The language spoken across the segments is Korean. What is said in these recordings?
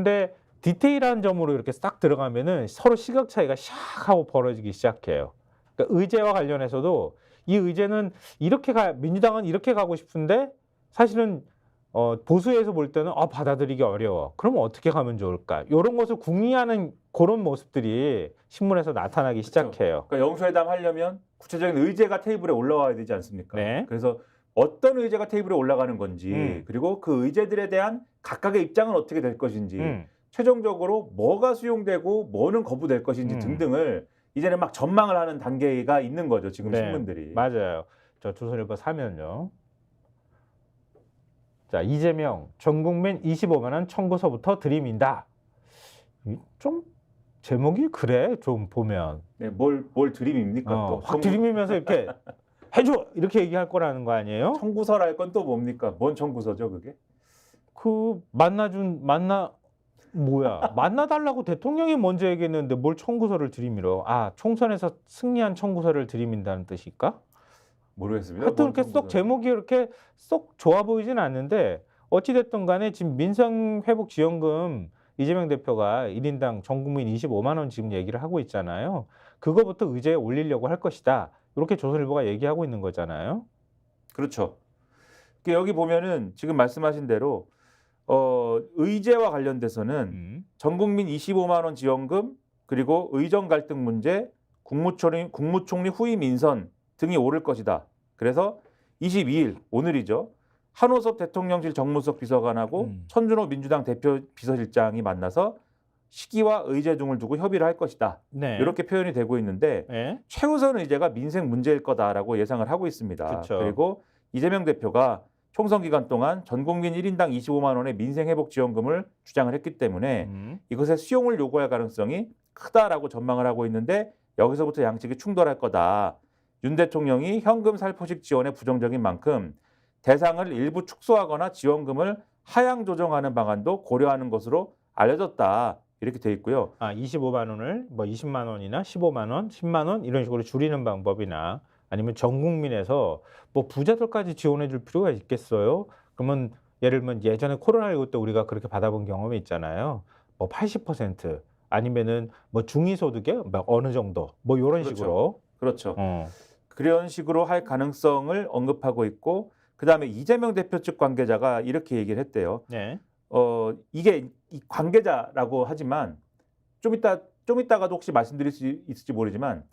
근데 디테일한 점으로 이렇게 싹 들어가면은 서로 시각 차이가 샥 하고 벌어지기 시작해요. 그러니까 의제와 관련해서도 이 의제는 민주당은 이렇게 가고 싶은데 사실은 보수에서 볼 때는 받아들이기 어려워. 그러면 어떻게 가면 좋을까? 이런 것을 궁리하는 그런 모습들이 신문에서 나타나기 그렇죠. 시작해요. 그러니까 영수회담 하려면 구체적인 의제가 테이블에 올라와야 되지 않습니까? 네. 그래서 어떤 의제가 테이블에 올라가는 건지 그리고 그 의제들에 대한 각각의 입장은 어떻게 될 것인지 최종적으로 뭐가 수용되고 뭐는 거부될 것인지 등등을 이제는 막 전망을 하는 단계가 있는 거죠. 지금 네, 신문들이. 맞아요. 저 조선일보 사면요. 자, 이재명 전 국민 25만 원 청구서부터 들이민다. 좀 제목이 그래 좀 보면. 네, 뭘 들이밉니까 또? 확 들이밀면서 이렇게 해줘 이렇게 얘기할 거라는 거 아니에요? 청구서랄 건 또 뭡니까? 뭔 청구서죠 그게? 만나달라고 대통령이 먼저 얘기했는데 뭘 청구서를 들이밀어? 총선에서 승리한 청구서를 들이민다는 뜻일까? 모르겠습니다. 하여튼 이렇게 쏙 제목이 이렇게 쏙 좋아 보이진 않는데 어찌됐든 간에 지금 민생회복지원금 이재명 대표가 1인당 전 국민 25만 원 지금 얘기를 하고 있잖아요. 그거부터 의제에 올리려고 할 것이다. 이렇게 조선일보가 얘기하고 있는 거잖아요. 그렇죠. 여기 보면은 지금 말씀하신 대로 의제와 관련돼서는 전 국민 25만 원 지원금 그리고 의정 갈등 문제, 국무총리 후임 인선 등이 오를 것이다. 그래서 22일 오늘이죠. 한호섭 대통령실 정무수석 비서관하고 천준호 민주당 대표 비서실장이 만나서 시기와 의제 등을 두고 협의를 할 것이다. 네. 이렇게 표현이 되고 있는데 네. 최우선 의제가 민생 문제일 거다라고 예상을 하고 있습니다. 그쵸. 그리고 이재명 대표가 총선 기간 동안 전 국민 1인당 25만 원의 민생회복지원금을 주장을 했기 때문에 이것의 수용을 요구할 가능성이 크다라고 전망을 하고 있는데 여기서부터 양측이 충돌할 거다. 윤 대통령이 현금 살포식 지원에 부정적인 만큼 대상을 일부 축소하거나 지원금을 하향 조정하는 방안도 고려하는 것으로 알려졌다. 이렇게 돼 있고요. 25만 원을 뭐 20만 원이나 15만 원, 10만 원 이런 식으로 줄이는 방법이나 아니면 전 국민에서 뭐 부자들까지 지원해 줄 필요가 있겠어요? 그러면 예를 들면 예전에 코로나19 때 우리가 그렇게 받아본 경험이 있잖아요. 뭐 80% 아니면은 뭐 중위소득에 뭐 어느 정도 뭐 이런 그렇죠. 식으로. 그렇죠. 그런 식으로 할 가능성을 언급하고 있고 그다음에 이재명 대표 측 관계자가 이렇게 얘기를 했대요. 네. 이게 관계자라고 하지만 좀 이따가도 혹시 말씀드릴 수 있을지 모르지만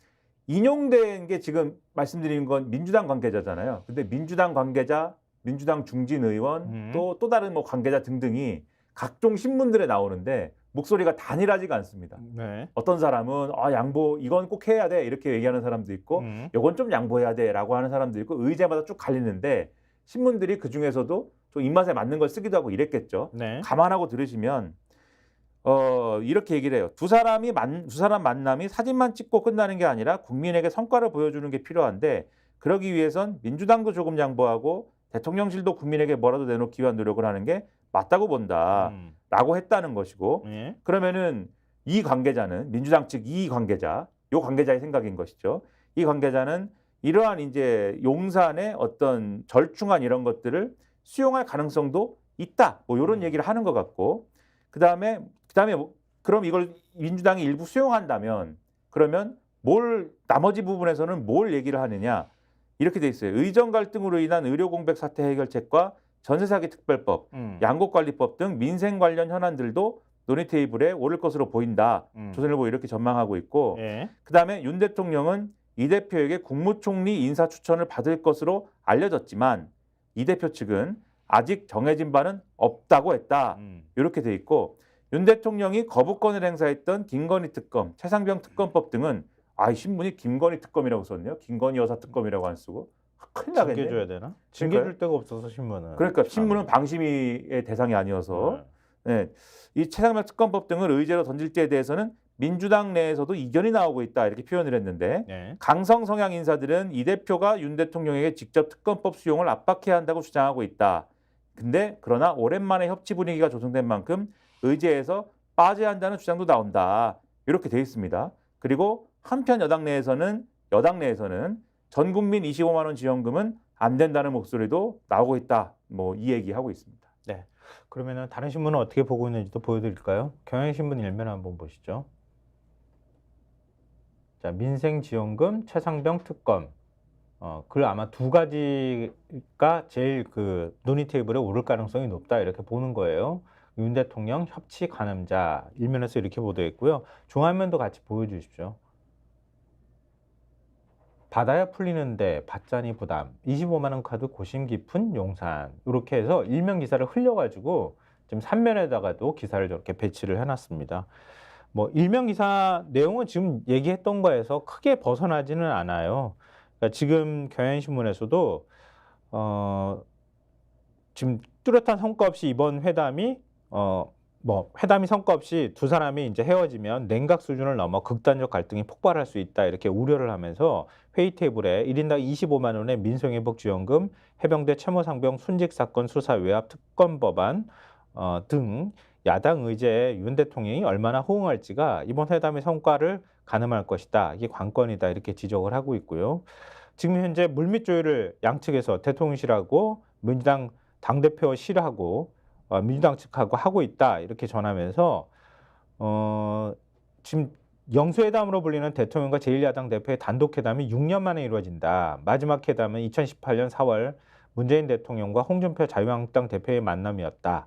인용된 게 지금 말씀드리는 건 민주당 관계자잖아요. 근데 민주당 관계자, 민주당 중진 의원 또 다른 뭐 관계자 등등이 각종 신문들에 나오는데 목소리가 단일하지가 않습니다. 네. 어떤 사람은 양보 이건 꼭 해야 돼 이렇게 얘기하는 사람도 있고 이건 좀 양보해야 돼라고 하는 사람도 있고 의제마다 쭉 갈리는데 신문들이 그 중에서도 좀 입맛에 맞는 걸 쓰기도 하고 이랬겠죠. 네. 감안하고 들으시면 이렇게 얘기를 해요. 두 사람 만남이 사진만 찍고 끝나는 게 아니라 국민에게 성과를 보여주는 게 필요한데 그러기 위해선 민주당도 조금 양보하고 대통령실도 국민에게 뭐라도 내놓기 위한 노력을 하는 게 맞다고 본다라고 했다는 것이고 네. 그러면은 이 관계자는 민주당 측 요 관계자의 생각인 것이죠. 이 관계자는 이러한 이제 용산의 어떤 절충안 이런 것들을 수용할 가능성도 있다. 뭐 이런 얘기를 하는 것 같고 그다음에 그럼 이걸 민주당이 일부 수용한다면 그러면 나머지 부분에서는 뭘 얘기를 하느냐 이렇게 돼 있어요. 의정 갈등으로 인한 의료 공백 사태 해결책과 전세 사기 특별법, 양곡관리법 등 민생 관련 현안들도 논의 테이블에 오를 것으로 보인다. 조선일보 이렇게 전망하고 있고 그다음에 윤 대통령은 이 대표에게 국무총리 인사 추천을 받을 것으로 알려졌지만 이 대표 측은 아직 정해진 바는 없다고 했다. 이렇게 돼 있고 윤 대통령이 거부권을 행사했던 김건희 특검, 최상병 특검법 등은 신문이 김건희 특검이라고 썼네요. 김건희 여사 특검이라고 안 쓰고 큰일 나겠네. 징계줘야 되나? 징계줄 데가 없어서 신문은. 그러니까 신문은 방심위의 대상이 아니어서 이 최상병 특검법 등을 의제로 던질지에 대해서는 민주당 내에서도 이견이 나오고 있다 이렇게 표현을 했는데 강성 성향 인사들은 이 대표가 윤 대통령에게 직접 특검법 수용을 압박해야 한다고 주장하고 있다. 그러나 오랜만에 협치 분위기가 조성된 만큼 의제에서 빠져야 한다는 주장도 나온다. 이렇게 돼 있습니다. 그리고 한편 여당 내에서는 전 국민 25만 원 지원금은 안 된다는 목소리도 나오고 있다. 뭐 이 얘기하고 있습니다. 네. 그러면은 다른 신문은 어떻게 보고 있는지도 보여드릴까요? 경향신문 일면 한번 보시죠. 자, 민생지원금, 최상병 특검. 그 아마 두 가지가 제일 그 논의 테이블에 오를 가능성이 높다 이렇게 보는 거예요. 윤 대통령 협치 가늠자 일면에서 이렇게 보도했고요. 중앙면도 같이 보여주십시오. 받아야 풀리는데 받자니 부담. 25만 원 카드 고심 깊은 용산. 이렇게 해서 일면 기사를 흘려가지고 지금 3면에다가도 기사를 저렇게 배치를 해놨습니다. 뭐 일면 기사 내용은 지금 얘기했던 거에서 크게 벗어나지는 않아요. 그러니까 지금 경향신문에서도 지금 뚜렷한 성과 없이 이번 회담이 뭐 회담이 성과 없이 두 사람이 이제 헤어지면 냉각 수준을 넘어 극단적 갈등이 폭발할 수 있다 이렇게 우려를 하면서 회의 테이블에 1인당 25만 원의 민생회복 지원금, 해병대 참호상병 순직 사건 수사 외압 특검 법안 등 야당 의제에 윤 대통령이 얼마나 호응할지가 이번 회담의 성과를 가늠할 것이다. 이게 관건이다 이렇게 지적을 하고 있고요. 지금 현재 물밑 조율을 양측에서 대통령실하고 민주당 당대표실하고 민주당 측하고 하고 있다 이렇게 전하면서 지금 영수회담으로 불리는 대통령과 제1야당 대표의 단독 회담이 6년 만에 이루어진다. 마지막 회담은 2018년 4월 문재인 대통령과 홍준표 자유한국당 대표의 만남이었다.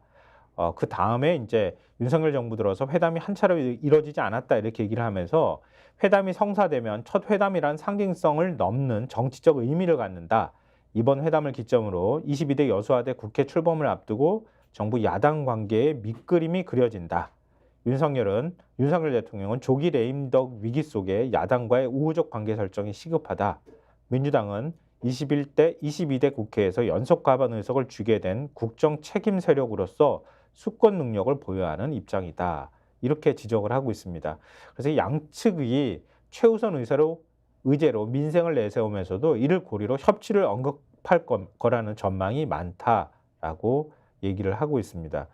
그 다음에 이제 윤석열 정부 들어서 회담이 한 차례 이루어지지 않았다 이렇게 얘기를 하면서 회담이 성사되면 첫 회담이란 상징성을 넘는 정치적 의미를 갖는다. 이번 회담을 기점으로 22대 여수와대 국회 출범을 앞두고 정부 야당 관계의 밑그림이 그려진다. 윤석열 대통령은 조기 레임덕 위기 속에 야당과의 우호적 관계 설정이 시급하다. 민주당은 22대 국회에서 연속 과반 의석을 쥐게 된 국정 책임 세력으로서 수권 능력을 보유하는 입장이다. 이렇게 지적을 하고 있습니다. 그래서 양측이 최우선 의제로 민생을 내세우면서도 이를 고리로 협치를 언급할 거라는 전망이 많다라고 얘기를 하고 있습니다.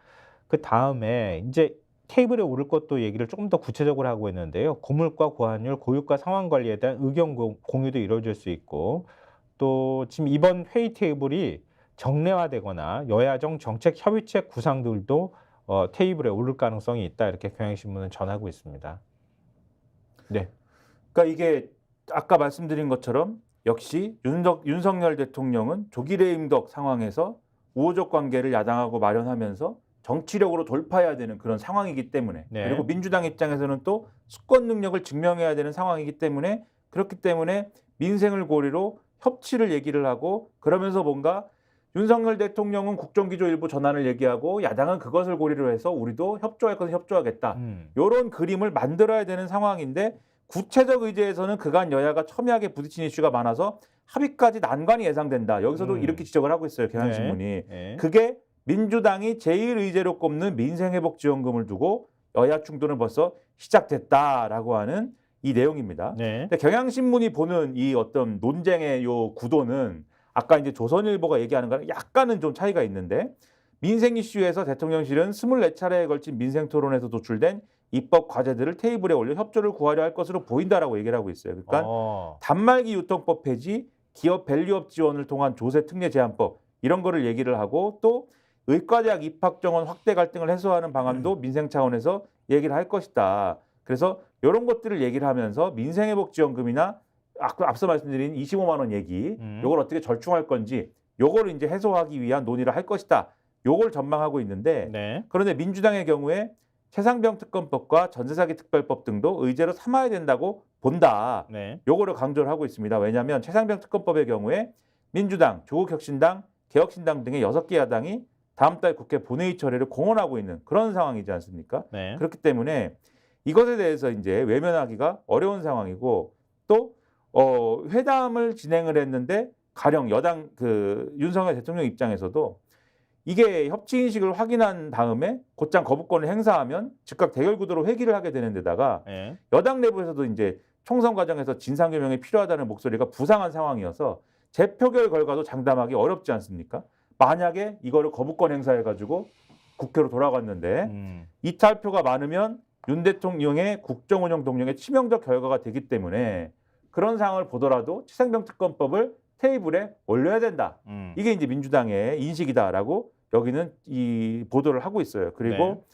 그 다음에 이제 테이블에 오를 것도 얘기를 조금 더 구체적으로 하고 있는데요. 고물가 고환율, 고유가 상환 관리에 대한 의견 공유도 이루어질 수 있고 또 지금 이번 회의 테이블이 정례화되거나 여야정 정책 협의체 구상들도 테이블에 오를 가능성이 있다 이렇게 경향신문은 전하고 있습니다. 네. 그러니까 이게 아까 말씀드린 것처럼 역시 윤석열 대통령은 조기 레임덕 상황에서 우호적 관계를 야당하고 마련하면서 정치력으로 돌파해야 되는 그런 상황이기 때문에 네. 그리고 민주당 입장에서는 또 수권 능력을 증명해야 되는 상황이기 때문에 그렇기 때문에 민생을 고리로 협치를 얘기를 하고 그러면서 뭔가 윤석열 대통령은 국정기조 일부 전환을 얘기하고 야당은 그것을 고리로 해서 우리도 협조할 것은 협조하겠다. 이런 그림을 만들어야 되는 상황인데 구체적 의제에서는 그간 여야가 첨예하게 부딪힌 이슈가 많아서 합의까지 난관이 예상된다. 여기서도 이렇게 지적을 하고 있어요. 경향신문이. 네. 그게 민주당이 제1의제로 꼽는 민생회복지원금을 두고 여야 충돌은 벌써 시작됐다라고 하는 이 내용입니다. 네. 근데 경향신문이 보는 이 어떤 논쟁의 요 구도는 아까 이제 조선일보가 얘기하는 거랑 약간은 좀 차이가 있는데 민생 이슈에서 대통령실은 24차례에 걸친 민생 토론에서 도출된 입법 과제들을 테이블에 올려 협조를 구하려 할 것으로 보인다라고 얘기를 하고 있어요. 그러니까 단말기 유통법 폐지, 기업 밸류업 지원을 통한 조세 특례 제한법 이런 거를 얘기를 하고 또 의과대학 입학 정원 확대 갈등을 해소하는 방안도 민생 차원에서 얘기를 할 것이다. 그래서 이런 것들을 얘기를 하면서 민생회복지원금이나 앞서 말씀드린 25만 원 얘기, 요걸 어떻게 절충할 건지, 요거를 이제 해소하기 위한 논의를 할 것이다. 요걸 전망하고 있는데, 네. 그런데 민주당의 경우에 최상병 특검법과 전세사기 특별법 등도 의제로 삼아야 된다고 본다. 네. 요거를 강조를 하고 있습니다. 왜냐하면 최상병 특검법의 경우에 민주당, 조국혁신당, 개혁신당 등의 6개 야당이 다음 달 국회 본회의 처리를 공언하고 있는 그런 상황이지 않습니까? 네. 그렇기 때문에 이것에 대해서 이제 외면하기가 어려운 상황이고 또 회담을 진행을 했는데 가령 여당 윤석열 대통령 입장에서도 이게 협치 인식을 확인한 다음에 곧장 거부권을 행사하면 즉각 대결 구도로 회귀를 하게 되는 데다가 네. 여당 내부에서도 이제 총선 과정에서 진상규명이 필요하다는 목소리가 부상한 상황이어서 재표결 결과도 장담하기 어렵지 않습니까? 만약에 이거를 거부권 행사해가지고 국회로 돌아갔는데 이탈표가 많으면 윤 대통령의 국정운영 동력에 치명적 결과가 되기 때문에 그런 상황을 보더라도 최상병 특검법을 테이블에 올려야 된다. 이게 이제 민주당의 인식이다라고 여기는 이 보도를 하고 있어요. 그리고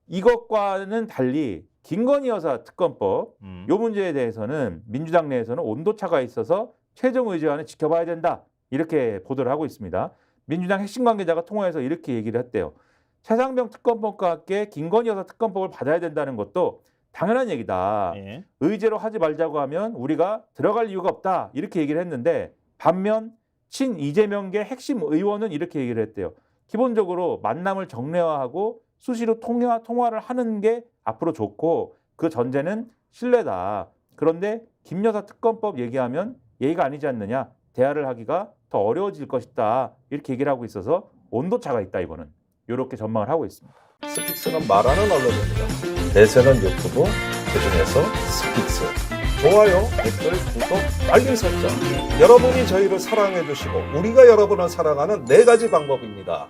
이것과는 달리 김건희 여사 특검법 요 문제에 대해서는 민주당 내에서는 온도차가 있어서 최종 의제와는 지켜봐야 된다. 이렇게 보도를 하고 있습니다. 민주당 핵심 관계자가 통화해서 이렇게 얘기를 했대요. 최상병 특검법과 함께 김건희 여사 특검법을 받아야 된다는 것도 당연한 얘기다. 예. 의제로 하지 말자고 하면 우리가 들어갈 이유가 없다. 이렇게 얘기를 했는데 반면 친 이재명계 핵심 의원은 이렇게 얘기를 했대요. 기본적으로 만남을 정례화하고 수시로 통화를 하는 게 앞으로 좋고 그 전제는 신뢰다. 그런데 김 여사 특검법 얘기하면 예의가 아니지 않느냐. 대화를 하기가 더 어려워질 것이다. 이렇게 얘기를 하고 있어서 온도차가 있다 이거는. 이렇게 전망을 하고 있습니다. 스픽스는 말하는 언론입니다. 대세는 유튜브, 그중에서 스픽스. 좋아요, 댓글, 구독, 알림 설정. 여러분이 저희를 사랑해 주시고 우리가 여러분을 사랑하는 4가지 방법입니다.